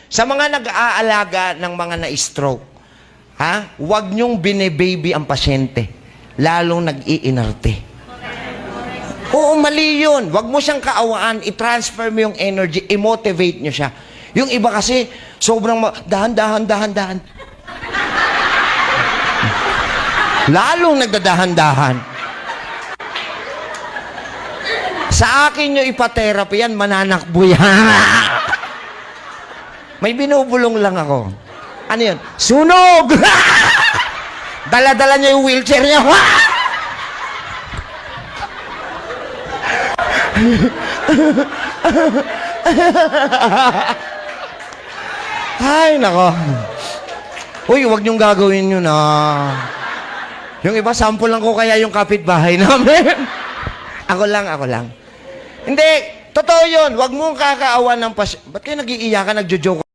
Sa mga nag-aalaga ng mga na-stroke, ha? Huwag niyong bine-baby ang pasyente, lalong nag-iinarte. Oo, mali yun. Huwag mo siyang kaawaan, i-transfer mo yung energy, i-motivate niyo siya. Yung iba kasi, sobrang dahan-dahan. Lalong nagdadahan-dahan. Sa akin nyo ipa-therapy yan, mananakbo yan. May binubulong lang ako. Ano yun? Sunog! Dala-dala niya yung wheelchair niya. Ay, nako. Uy, huwag niyong gagawin yun, Yung iba, sample lang ko kaya yung kapitbahay namin. Ako lang. Hindi, totoo yun. Huwag mong kakaawan ng ba't kayo nag-iiyakan, nagjo-joke?